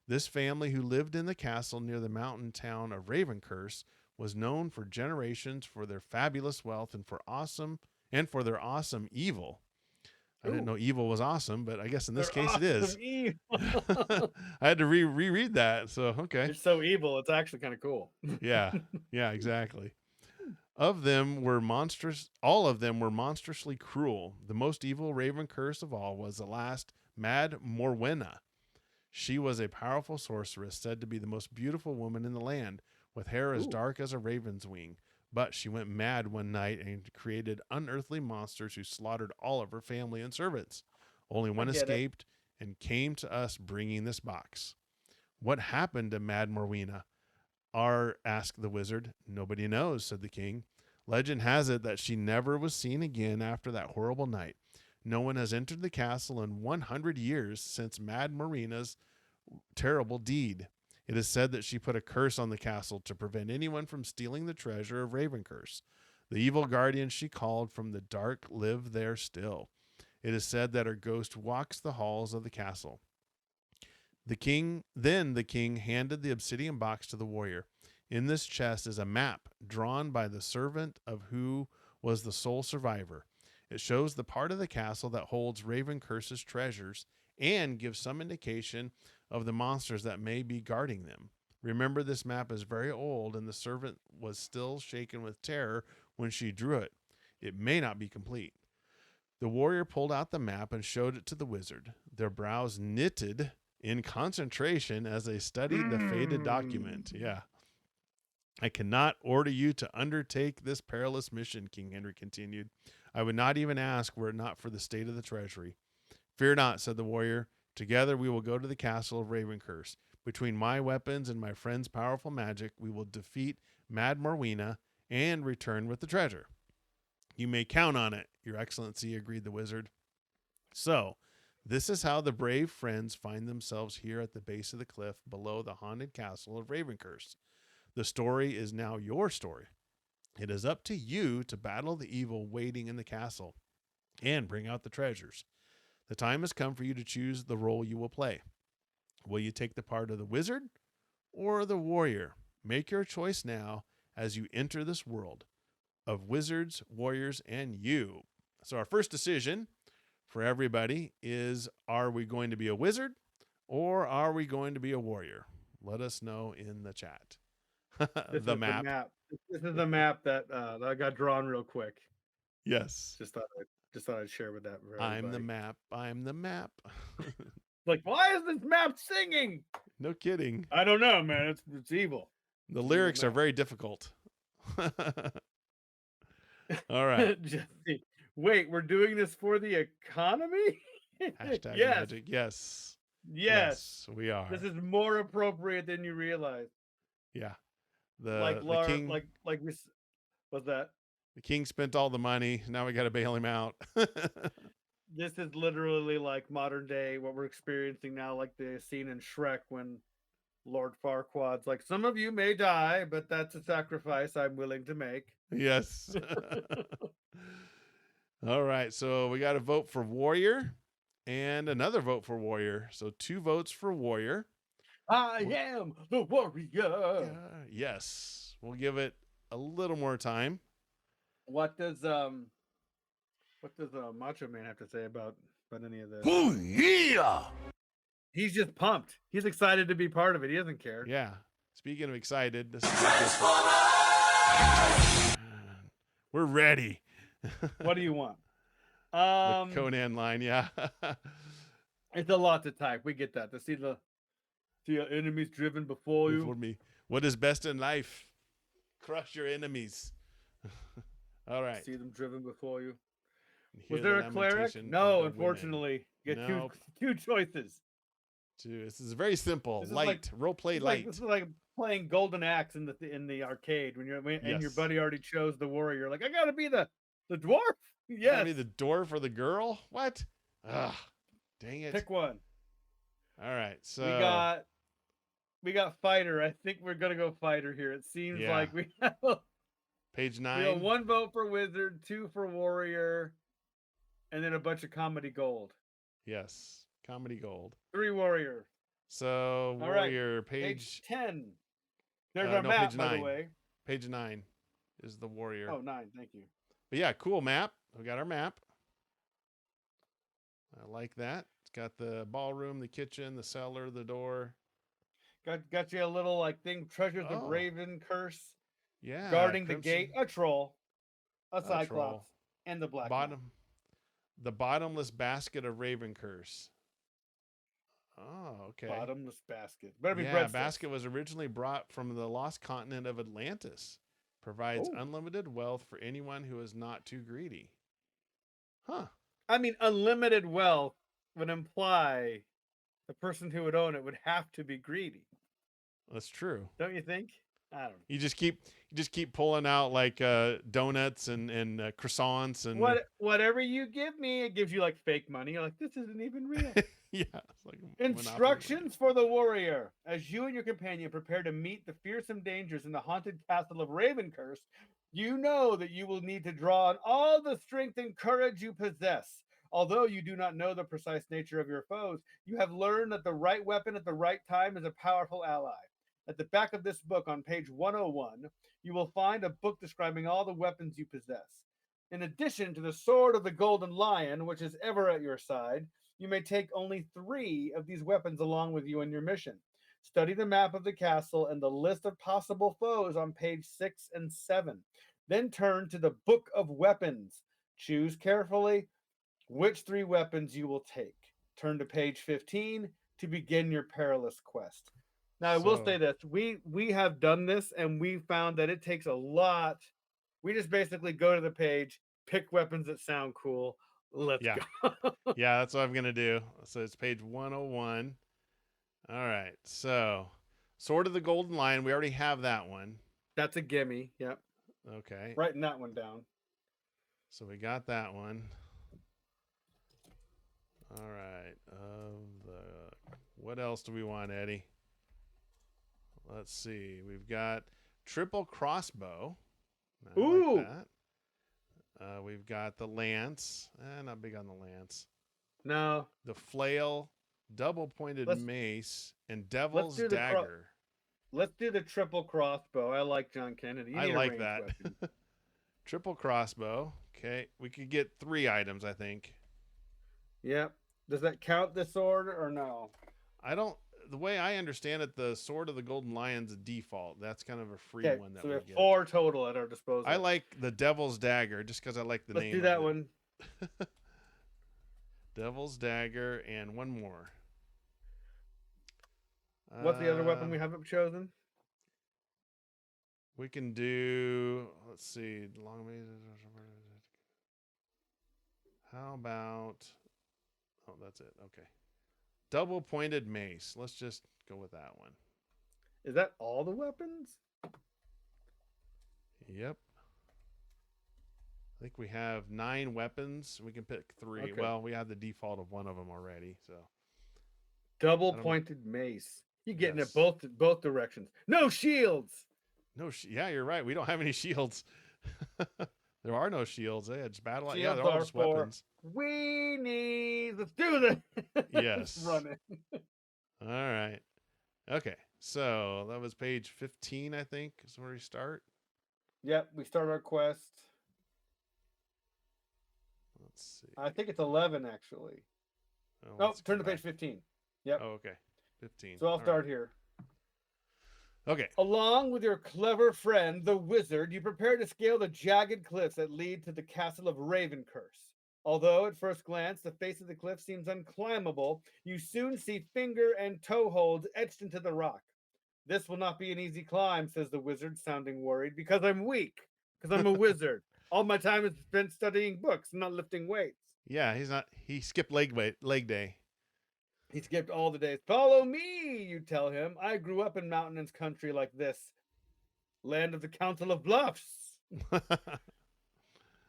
This family, who lived in the castle near the mountain town of Ravencurse, was known for generations for their fabulous wealth and for their awesome evil. I didn't know evil was awesome, but I guess in this They're case it is. awesome evil. I had to reread that. So, okay. It's so evil. It's actually kind of cool. Yeah. Yeah, exactly. Of them were monstrous. All of them were monstrously cruel. The most evil raven curse of all was the last, Mad Morwenna. She was a powerful sorceress, said to be the most beautiful woman in the land, with hair as dark as a raven's wing. But she went mad one night and created unearthly monsters who slaughtered all of her family and servants. Only one escaped and came to us bringing this box. What happened to Mad Morwenna? Asked the wizard. Nobody knows, said the king. Legend has it that she never was seen again after that horrible night. No one has entered the castle in 100 years since Mad Morwenna's terrible deed. It is said that she put a curse on the castle to prevent anyone from stealing the treasure of Ravencurse. The evil guardians she called from the dark live there still. It is said that her ghost walks the halls of the castle. The king handed the obsidian box to the warrior. In this chest is a map drawn by the servant of who was the sole survivor. It shows the part of the castle that holds Ravencurse's treasures and gives some indication of the monsters that may be guarding them. Remember, this map is very old, and the servant was still shaken with terror when she drew it. It may not be complete. The warrior pulled out the map and showed it to the wizard. Their brows knitted in concentration as they studied the faded document. Yeah. I cannot order you to undertake this perilous mission, King Henry continued. I would not even ask were it not for the state of the treasury. Fear not, said the warrior. Together we will go to the castle of Ravencurse. Between my weapons and my friend's powerful magic, we will defeat Mad Morwenna and return with the treasure. You may count on it, Your Excellency, agreed the wizard. So, this is how the brave friends find themselves here at the base of the cliff below the haunted castle of Ravencurse. The story is now your story. It is up to you to battle the evil waiting in the castle and bring out the treasures. The time has come for you to choose the role you will play. Will you take the part of the wizard or the warrior? Make your choice now as you enter this world of wizards, warriors, and you. So our first decision for everybody is, are we going to be a wizard or are we going to be a warrior? Let us know in the chat. The map. This is the map that got drawn real quick. Yes. Just thought I'd share with that. I'm the map. I'm the map. Like, why is this map singing? No kidding. I don't know, man. It's evil. The lyrics are very difficult. All right. Jesse, wait, we're doing this for the economy? Hashtag yes. magic. Yes. Yes. We are. This is more appropriate than you realize. Yeah. The king, what's that? The king spent all the money. Now we got to bail him out. This is literally like modern day, what we're experiencing now, like the scene in Shrek when Lord Farquaad's like, some of you may die, but that's a sacrifice I'm willing to make. Yes. All right. So we got a vote for warrior and another vote for warrior. So 2 votes for warrior. I am the warrior. Yes. We'll give it a little more time. What does Macho Man have to say about any of this? Oh yeah! He's just pumped. He's excited to be part of it. He doesn't care. Yeah. Speaking of excited, this is we're ready. What do you want? The Conan line, yeah. It's a lot to type. We get that. To see the enemies driven before you. Before me. What is best in life? Crush your enemies. All right. See them driven before you. Hear Was there a cleric? No, unfortunately. You get two choices. This is very simple. Light. Role play light. This is like playing Golden Axe in the arcade when your buddy already chose the warrior. You're like, I gotta be the dwarf. Yes. Gotta be the dwarf or the girl? What? Ugh. Dang it. Pick one. All right. So we got fighter. I think we're gonna go fighter here. It seems like we have page 9. We have 1 vote for wizard, 2 for warrior, and then a bunch of comedy gold. Yes, comedy gold. 3 warrior. So warrior, page 10. There's our map, page 9. by the way. Page 9 is the warrior. Oh, 9. Thank you. But yeah, cool map. We got our map. I like that. It's got the ballroom, the kitchen, the cellar, the door. Got you a little like thing, treasures of Oh, Raven curse, yeah, guarding the gate, crimson, a troll, a a troll. cyclops, and the Black Knight. The bottomless basket of Raven curse. Oh, okay. Bottomless basket. Better be Yeah, breadsticks. basket was originally brought from the lost continent of Atlantis. Provides Oh, unlimited wealth for anyone who is not too greedy. Huh. I mean, unlimited wealth would imply the person who would own it would have to be greedy, That's true. don't you think? I don't know. You just keep pulling out like donuts and croissants and Whatever you give me, it gives you like fake money. You're like, this isn't even real. yeah, it's like Monopoly money. Instructions for the warrior. As you and your companion prepare to meet the fearsome dangers in the haunted castle of Ravencurse, you know that you will need to draw on all the strength and courage you possess. Although you do not know the precise nature of your foes, you have learned that the right weapon at the right time is a powerful ally. At the back of this book on page 101, you will find a book describing all the weapons you possess. In addition to the sword of the golden lion, which is ever at your side, you may take only 3 of these weapons along with you in your mission. Study the map of the castle and the list of possible foes on page 6 and 7. Then turn to the Book of Weapons. Choose carefully which 3 weapons you will take. Turn to page 15 to begin your perilous quest. Now, I will So say this. We have done this and we found that it takes a lot. We just basically go to the page, pick weapons that sound cool. Let's yeah, go. yeah, that's what I'm gonna do. So it's page 101. All right. So Sword of the Golden Lion. We already have that one. That's a gimme. Yep. Okay. Writing that one down. So we got that one. All right. What else do we want, Eddie? Let's see. We've got triple crossbow. I like Ooh. that. We've got the lance. Not big on the lance. No. The flail, double pointed Let's mace, and let's devil's do dagger. let's do the triple crossbow. I like John Kennedy. You I need a like ranged that. weapon. Triple crossbow. Okay. We could get 3 items, I think. Yep. Does that count the sword or no? I don't. The way I understand it, the Sword of the Golden Lion's a default. That's kind of a free Okay, one that so we we have get. 4 total at our disposal. I like the Devil's Dagger just because I like the Let's name do that of one. it. Devil's Dagger and one more. What's the other weapon we haven't chosen? We can do. Let's see. Long. How about? Oh, that's it. Okay. Double pointed mace. Let's just go with that one. Is that all the weapons? Yep. I think we have 9 weapons. We can pick 3. Okay. Well, we have the default of one of them already. So Double pointed mace. You getting yes. it both directions. No shields. No, yeah, you're right. We don't have any shields. There are no shields. Yeah, just battle. Shields Yeah, they're all are just for weapons. weenies. Let's do this. Yes. Run it. All right. Okay. So that was page 15, I think, is where we start. Yep, we start our quest. Let's see. I think it's 11 actually. Oh, turn to page 15. Yep. Oh, okay. 15. So I'll start here. Okay. Along with your clever friend, the wizard, you prepare to scale the jagged cliffs that lead to the castle of Ravencurse. Although at first glance the face of the cliff seems unclimbable, you soon see finger and toe holds etched into the rock. This will not be an easy climb, says the wizard, sounding worried, because I'm weak, because I'm a wizard. All my time is spent studying books, not lifting weights. Yeah, he skipped leg day. He skipped all the days. Follow me, you tell him. I grew up in mountainous country like this. Land of the Council of Bluffs.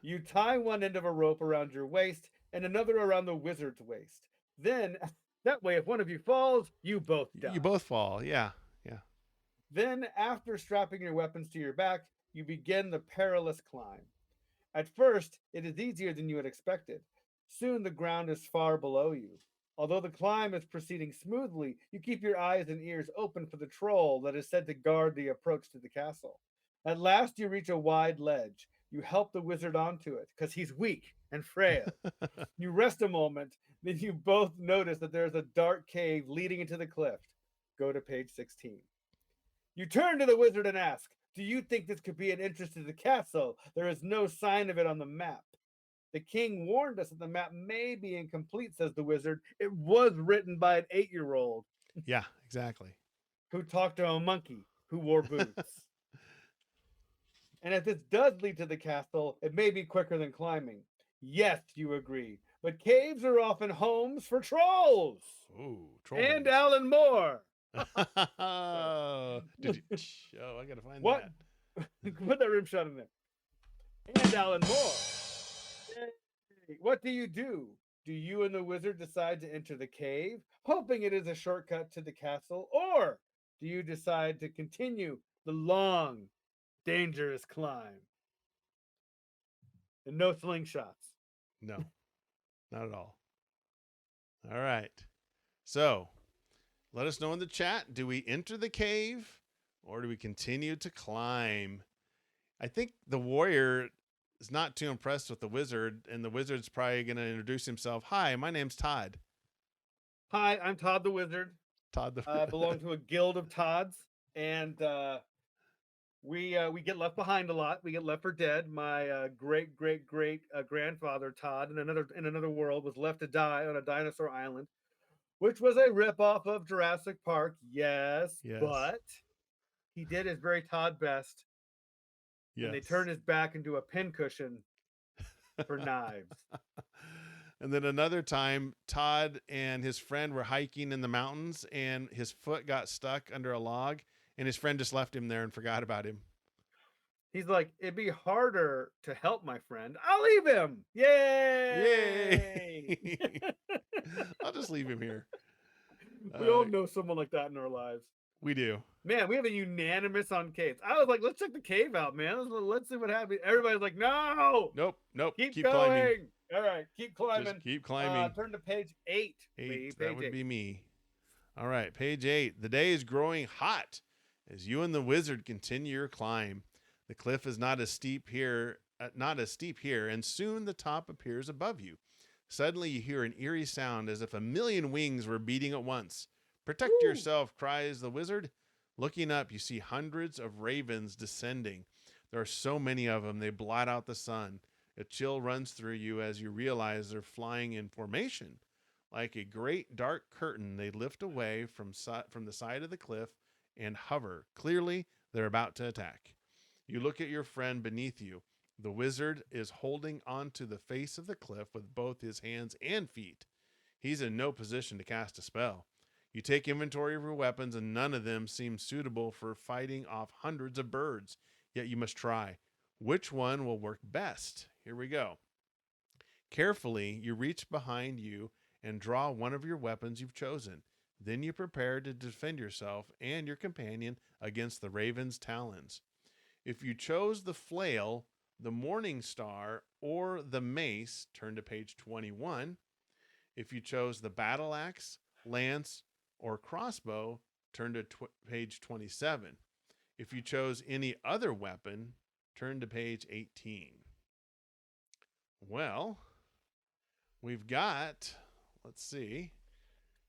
You tie one end of a rope around your waist and another around the wizard's waist. Then, that way, if one of you falls, you both die. You both fall. Yeah. Then, after strapping your weapons to your back, you begin the perilous climb. At first, it is easier than you had expected. Soon the ground is far below you. Although the climb is proceeding smoothly, you keep your eyes and ears open for the troll that is said to guard the approach to the castle. At last, you reach a wide ledge. You help the wizard onto it, because he's weak and frail. You rest a moment, then you both notice that there's a dark cave leading into the cliff. Go to page 16. You turn to the wizard and ask, do you think this could be an interest to the castle? There is no sign of it on the map. The king warned us that the map may be incomplete, says the wizard. It was written by an 8-year-old. Yeah, exactly. Who talked to a monkey who wore boots. And if this does lead to the castle, it may be quicker than climbing. Yes, you agree. But caves are often homes for trolls. Ooh, and Alan Moore. Did you? Oh, I gotta find what? that. Put that rim shot in there. And Alan Moore. Yay. What do? Do you and the wizard decide to enter the cave, hoping it is a shortcut to the castle, or do you decide to continue the long, dangerous climb? And no slingshots. No, not at all. All right. So let us know in the chat. Do we enter the cave or do we continue to climb? I think the warrior is not too impressed with the wizard, and the wizard's probably going to introduce himself. Hi, my name's Todd. Hi, I'm Todd the Wizard. Todd the I belong to a guild of Todds, and we get left behind a lot. We get left for dead. My great grandfather Todd in another world was left to die on a dinosaur island, which was a ripoff of Jurassic Park. Yes, but he did his very Todd best. Yes. And they turned his back into a pincushion for knives. And then another time, Todd and his friend were hiking in the mountains, and his foot got stuck under a log, and his friend just left him there and forgot about him. He's like, it'd be harder to help my friend. I'll leave him. Yay! Yay! I'll just leave him here. We all know someone like that in our lives. We do. Man, we have a unanimous on caves. I was like, let's check the cave out, man. Let's see what happens. Everybody's like, no. Nope. Keep going. Climbing. All right, keep climbing. Just keep climbing. Turn to page 8. That would be me. All right, page 8. The day is growing hot as you and the wizard continue your climb. The cliff is not as steep here, and soon the top appears above you. Suddenly you hear an eerie sound as if a million wings were beating at once. Protect yourself, cries the wizard. Looking up, you see hundreds of ravens descending. There are so many of them, they blot out the sun. A chill runs through you as you realize they're flying in formation. Like a great dark curtain, they lift away from the side of the cliff and hover. Clearly, they're about to attack. You look at your friend beneath you. The wizard is holding onto the face of the cliff with both his hands and feet. He's in no position to cast a spell. You take inventory of your weapons, and none of them seem suitable for fighting off hundreds of birds. Yet you must try. Which one will work best? Here we go. Carefully, you reach behind you and draw one of your weapons you've chosen. Then you prepare to defend yourself and your companion against the raven's talons. If you chose the flail, the morning star, or the mace, turn to page 21. If you chose the battle axe, lance, or crossbow, turn to page 27. If you chose any other weapon, turn to page 18. Well, we've got, let's see.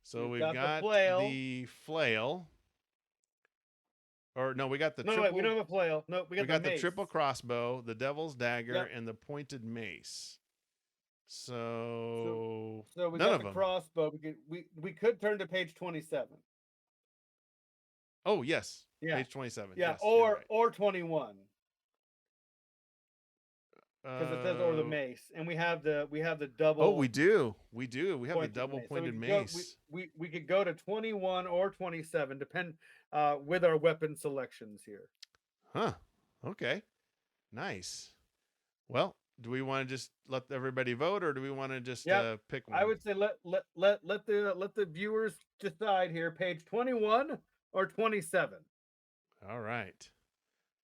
So we've got the flail. Or no, we got the triple. No, we don't have a flail. No, we got the triple crossbow, the devil's dagger, and the pointed mace. So we got the crossbow. We could turn to page 27. Oh yes, page 27. Yeah, yes, or 21. Because it says or the mace, and we have the double. Oh, we do. We have the double pointed mace. We could go to 21 or 27, depend with our weapon selections here. Huh. Okay. Nice. Well, do we want to just let everybody vote, or do we want to just pick one? I would say let the viewers decide here. Page 21 or 27. All right.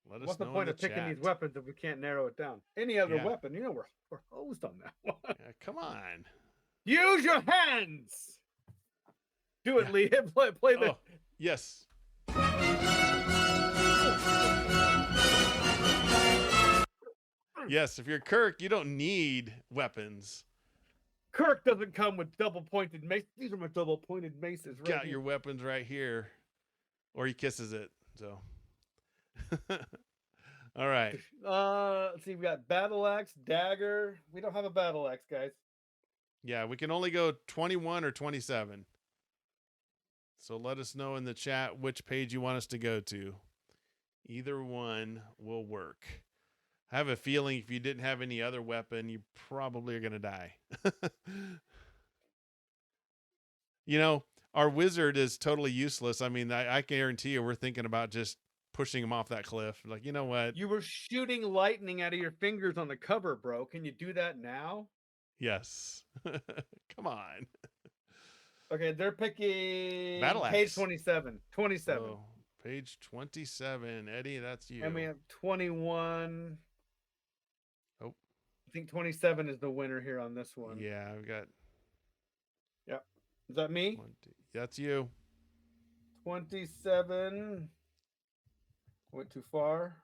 Let us What's the know point in of picking chat. these weapons if we can't narrow it down? Any other weapon, we're hosed on that one. Yeah, come on. Use your hands. Do it, Lee. Play the. Oh, yes. Yes, if you're Kirk, you don't need weapons. Kirk doesn't come with double-pointed mace. These are my double-pointed maces right Got here. your weapons right here. Or he kisses it. So. All right. Let's see. We got battle axe, dagger. We don't have a battle axe, guys. Yeah, we can only go 21 or 27. So let us know in the chat which page you want us to go to. Either one will work. I have a feeling if you didn't have any other weapon, you probably are going to die. You know, our wizard is totally useless. I mean, I guarantee you we're thinking about just pushing him off that cliff. Like, you know what? You were shooting lightning out of your fingers on the cover, bro. Can you do that now? Yes. Come on. Okay, they're picking Battle page axe. 27. 27. Oh, page 27. Eddie, that's you. And we have 21. Oh. I think 27 is the winner here on this one. Yeah, I've got. Yep. Is that me? 20. That's you. 27. Went too far.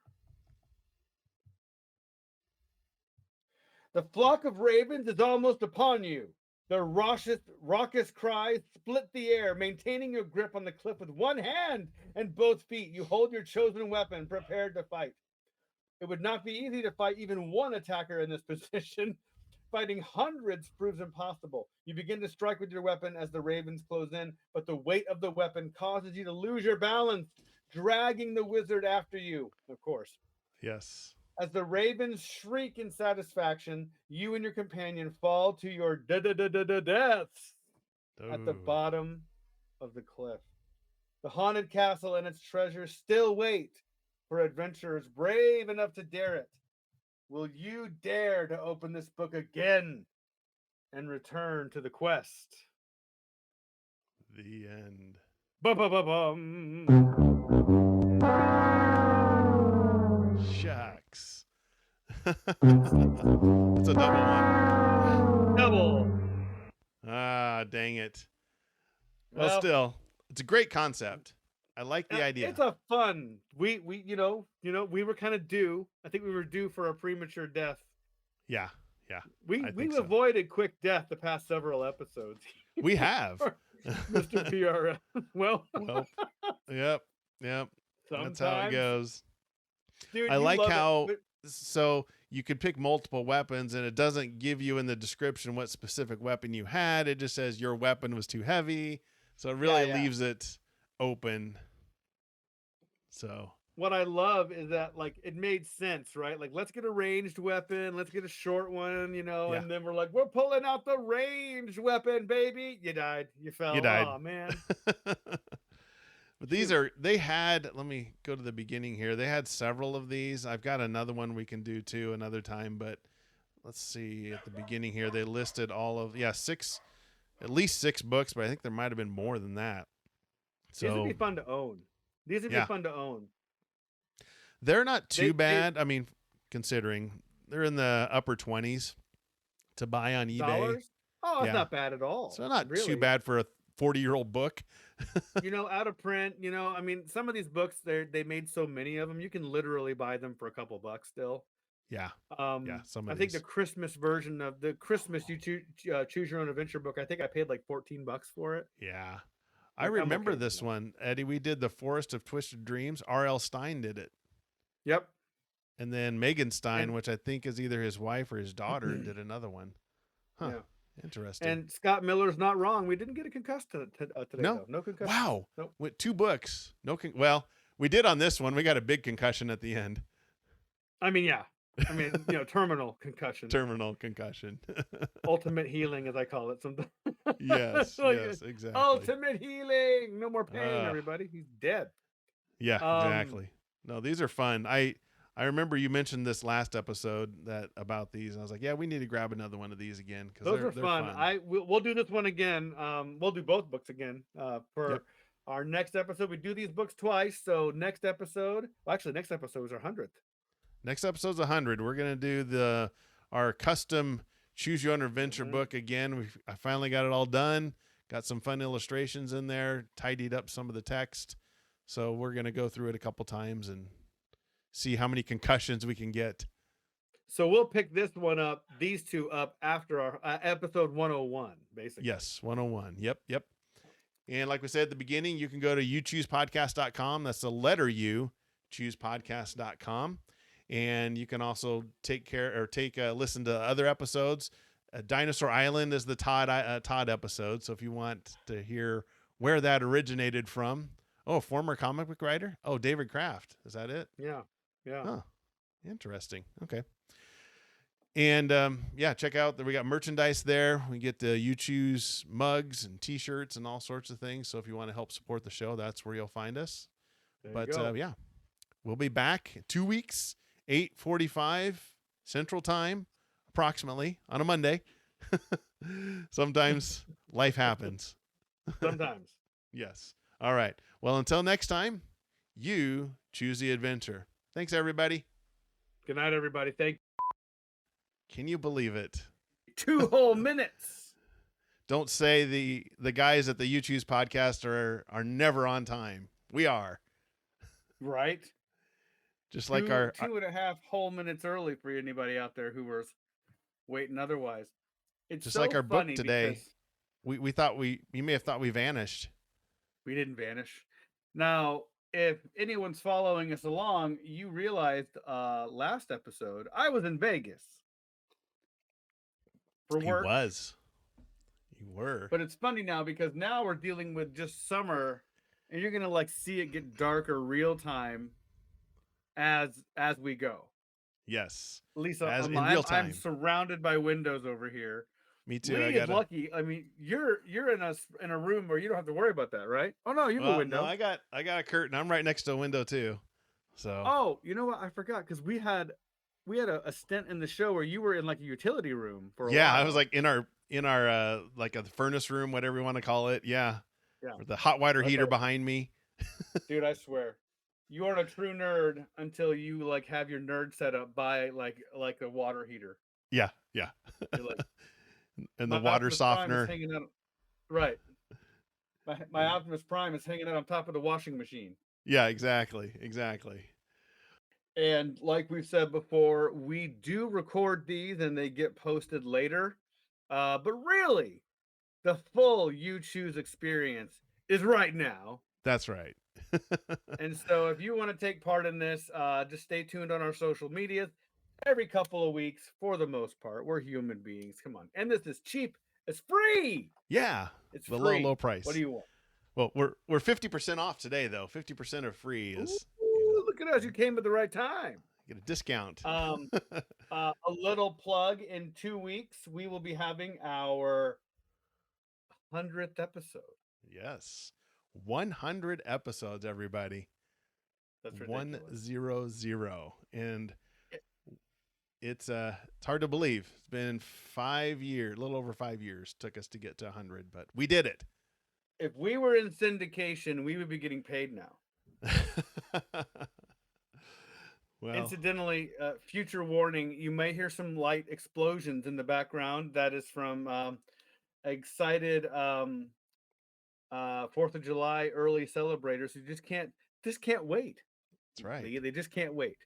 The flock of ravens is almost upon you. Their raucous cries split the air, maintaining your grip on the cliff with one hand and both feet. You hold your chosen weapon, prepared to fight. It would not be easy to fight even one attacker in this position. Fighting hundreds proves impossible. You begin to strike with your weapon as the ravens close in, but the weight of the weapon causes you to lose your balance, dragging the wizard after you, of course. Yes. As the ravens shriek in satisfaction, you and your companion fall to your deaths at the bottom of the cliff. The haunted castle and its treasures still wait for adventurers brave enough to dare it. Will you dare to open this book again and return to the quest? The end. Bum. Shucks. It's a double one. Double. Ah, dang it. Well, Still, it's a great concept. I like the idea. It's a fun. We we were kind of due. I think we were due for a premature death. Yeah. We've avoided quick death the past several episodes. We have. Mr. PRS. Well, yep. That's how it goes. Dude, I like how so you could pick multiple weapons and it doesn't give you in the description what specific weapon you had. It just says your weapon was too heavy. So it really leaves it open. So what I love is that like it made sense, right? Like let's get a ranged weapon, let's get a short one, and then we're like, we're pulling out the ranged weapon, baby. You died. You fell. You died. Oh man. But they had, let me go to the beginning here. They had several of these. I've got another one we can do too another time, but let's see at the beginning here. They listed all of, at least 6 books, but I think there might've been more than that. So these would be fun to own. They're not too bad. I mean, considering they're in the upper 20s to buy on eBay. Dollars? Oh, it's not bad at all. So not too bad for a 40-year-old book. Out of print, I mean, some of these books, they made so many of them, you can literally buy them for a couple bucks still. Yeah. I think the Christmas version of the Christmas choose your own adventure book, I think I paid like $14 for it. Yeah. I remember this one, Eddie. We did the Forest of Twisted Dreams. R.L. Stein did it. Yep. And then Megan Stein, which I think is either his wife or his daughter, did another one. Huh. Yeah. Interesting. And Scott Miller's not wrong. We didn't get a concussed today. No. No concussion. Wow. Nope. With 2 books. Well, we did on this one. We got a big concussion at the end. I mean, yeah. Terminal concussion. Terminal concussion. Ultimate healing, as I call it sometimes. Yes, exactly. Ultimate healing. No more pain, everybody. He's dead. Yeah, exactly. No, these are fun. I remember you mentioned this last episode about these. And I was like, yeah, we need to grab another one of these again. Those are fun. We'll do this one again. We'll do both books again for our next episode. We do these books twice. So next episode is our 100th. Next episode's 100. We're going to do our custom Choose Your Own Adventure book again. I finally got it all done. Got some fun illustrations in there, tidied up some of the text. So we're going to go through it a couple times and see how many concussions we can get. So we'll pick this one up, these two up after our episode 101, basically. Yes, 101. Yep. And like we said at the beginning, you can go to uchoospodcast.com. That's the letter U, choosepodcast.com. And you can also take a listen to other episodes. Dinosaur Island is the Todd episode. So if you want to hear where that originated from, former comic book writer. Oh, David Kraft. Is that it? Yeah. Huh. Interesting. Okay. And check out that we got merchandise there. We get the Uchoose mugs and T-shirts and all sorts of things. So if you want to help support the show, that's where you'll find us. But we'll be back in 2 weeks, 8:45 Central Time, approximately on a Monday. Sometimes life happens. Sometimes. Yes. All right. Well, until next time, you choose the adventure. Thanks, everybody. Good night, everybody. Can you believe it? 2 whole minutes. Don't say the guys at the Uchoose podcast are never on time. We are. Right. Just like our 2.5 whole minutes early for anybody out there who was waiting otherwise. It's just so like our book funny today. We thought you may have thought we vanished. We didn't vanish. Now, if anyone's following us along, you realized last episode I was in Vegas for work. You were. But it's funny now because now we're dealing with just summer, and you're gonna like see it get darker real time as we go. Yes. Lisa, in real time. I'm surrounded by windows over here. Me too. Lee is lucky. I mean, you're in a room where you don't have to worry about that, right? Oh no, you have a window. No, I got a curtain. I'm right next to a window too. So. Oh, you know what? I forgot because we had a stint in the show where you were in like a utility room for a while. I was like in our like a furnace room, whatever you want to call it. Yeah. With the hot water heater behind me. Dude, I swear. You aren't a true nerd until you like have your nerd set up by like a water heater. Yeah. Like, and the water softener. Hanging out, right. My Optimus Prime is hanging out on top of the washing machine. Yeah, exactly. And like we've said before, we do record these and they get posted later. But really, the full Uchoose experience is right now. That's right. And so if you want to take part in this, just stay tuned on our social media. Every couple of weeks, for the most part, we're human beings. Come on. And this is cheap. It's free. Yeah. It's the free. low price. What do you want? Well, we're 50% off today, though. 50% of free is. Ooh, look at us. You came at the right time. Get a discount. A little plug. In 2 weeks, we will be having our 100th episode. Yes. 100 episodes, everybody. That's ridiculous. 100. And it's hard to believe. It's been 5 years, a little over 5 years took us to get to 100, but we did it. If we were in syndication, we would be getting paid now. Well, incidentally, future warning, you may hear some light explosions in the background. That is from excited 4th of July early celebrators who just can't wait. That's right. They just can't wait.